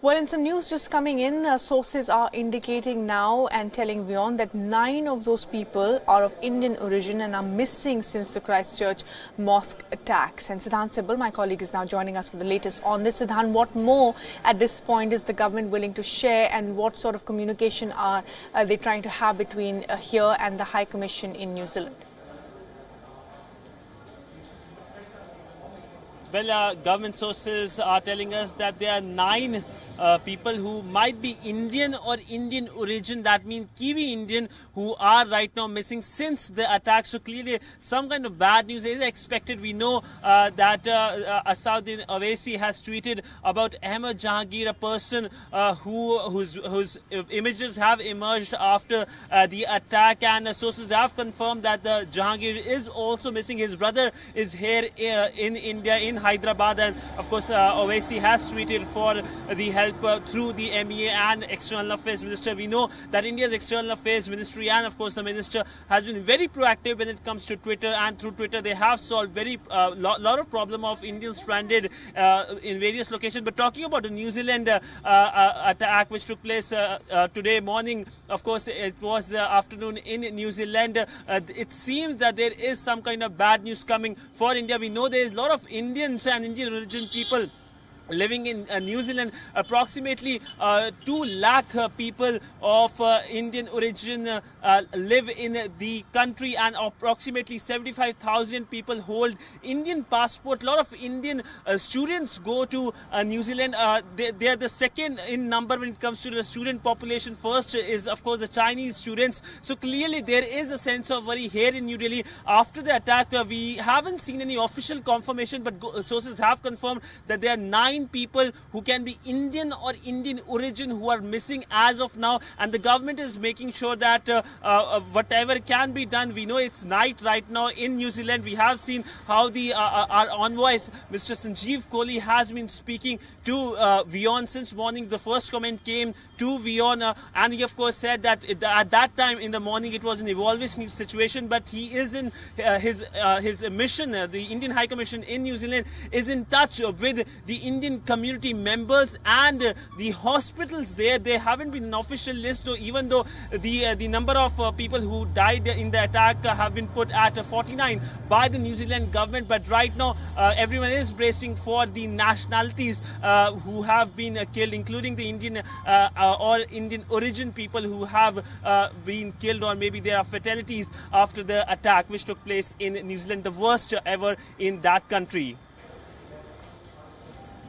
Well, in some news just coming in, sources are indicating now and telling Wion that 9 of those people are of Indian origin and are missing since the Christchurch mosque attacks. And Siddhan Sibal, my colleague, is now joining us for the latest on this. Siddhan, what more at this point is the government willing to share, and what sort of communication are they trying to have between here and the High Commission in New Zealand? Well, government sources are telling us that there are 9 people who might be Indian or Indian origin, that means Kiwi Indian, who are right now missing since the attack. So clearly some kind of bad news is expected. We know that Asauddin Owaisi has tweeted about Ahmed Jahangir, a person whose images have emerged after the attack, and sources have confirmed that the Jahangir is also missing. His brother is here in India, in Hyderabad, and of course Owaisi has tweeted for the help through the MEA and External Affairs Minister. We know that India's External Affairs Ministry and of course the Minister has been very proactive when it comes to Twitter, and through Twitter they have solved lot of problem of Indians stranded in various locations. But talking about the New Zealand attack which took place today morning, of course it was afternoon in New Zealand, it seems that there is some kind of bad news coming for India. We know there is a lot of Indians and Indian origin people living in New Zealand. Approximately 2 lakh people of Indian origin live in the country, and approximately 75,000 people hold Indian passport. A lot of Indian students go to New Zealand. They are the second in number when it comes to the student population. First is of course the Chinese students. So clearly there is a sense of worry here in New Delhi after the attack. We haven't seen any official confirmation, but sources have confirmed that there are 9 people who can be Indian or Indian origin who are missing as of now, and the government is making sure that whatever can be done. We know it's night right now in New Zealand. We have seen how the our envoys, Mr. Sanjeev Kohli, has been speaking to Wion since morning. The first comment came to Wion, and he of course said that at that time in the morning it was an evolving situation, but he is in his mission. The Indian High Commission in New Zealand is in touch with the Indian community members and the hospitals there. There haven't been an official list, though, even though the number of people who died in the attack have been put at 49 by the New Zealand government. But right now everyone is bracing for the nationalities who have been killed, including the Indian or Indian origin people who have been killed, or maybe there are fatalities after the attack which took place in New Zealand, the worst ever in that country.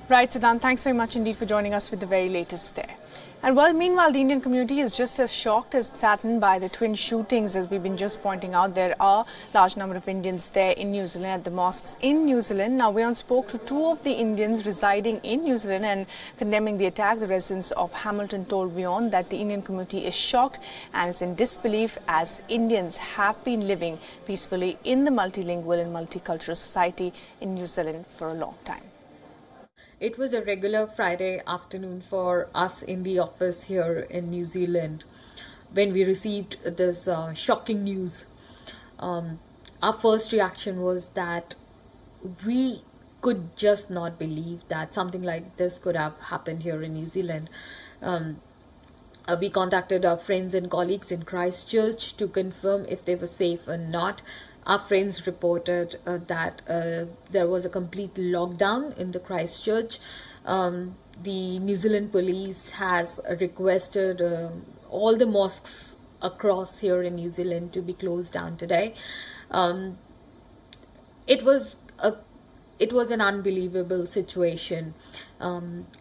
Right, Siddhan, thanks very much indeed for joining us with the very latest there. And well, meanwhile, the Indian community is just as shocked as saddened by the twin shootings. As we've been just pointing out, there are a large number of Indians there in New Zealand at the mosques in New Zealand. Now, Wion spoke to 2 of the Indians residing in New Zealand and condemning the attack. The residents of Hamilton told Wion that the Indian community is shocked and is in disbelief, as Indians have been living peacefully in the multilingual and multicultural society in New Zealand for a long time. It was a regular Friday afternoon for us in the office here in New Zealand when we received this shocking news. Our first reaction was that we could just not believe that something like this could have happened here in New Zealand. We contacted our friends and colleagues in Christchurch to confirm if they were safe or not. Our friends reported that there was a complete lockdown in the Christchurch. The New Zealand police has requested all the mosques across here in New Zealand to be closed down today. It was an unbelievable situation.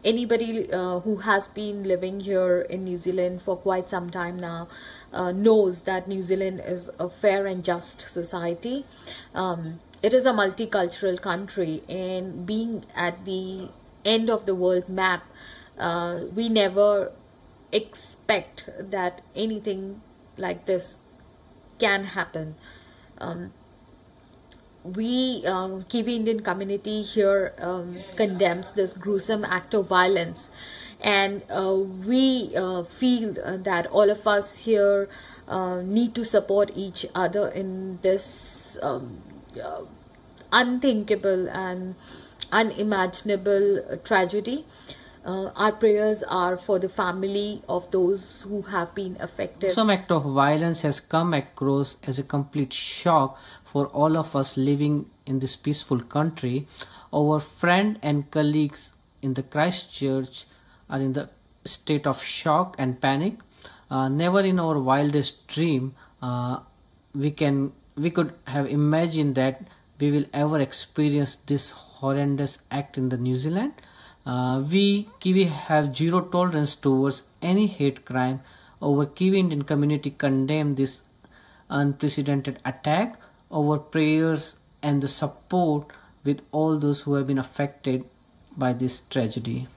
Anybody who has been living here in New Zealand for quite some time now knows that New Zealand is a fair and just society. It is a multicultural country, and being at the end of the world map, we never expect that anything like this can happen. We, Kiwi Indian community here, condemns this gruesome act of violence, and we feel that all of us here need to support each other in this unthinkable and unimaginable tragedy. Our prayers are for the family of those who have been affected. Some act of violence has come across as a complete shock for all of us living in this peaceful country. Our friends and colleagues in the Christchurch are in the state of shock and panic. Never in our wildest dream we could have imagined that we will ever experience this horrendous act in the New Zealand. We Kiwi have zero tolerance towards any hate crime. Our Kiwi Indian community condemn this unprecedented attack. Our prayers and the support with all those who have been affected by this tragedy.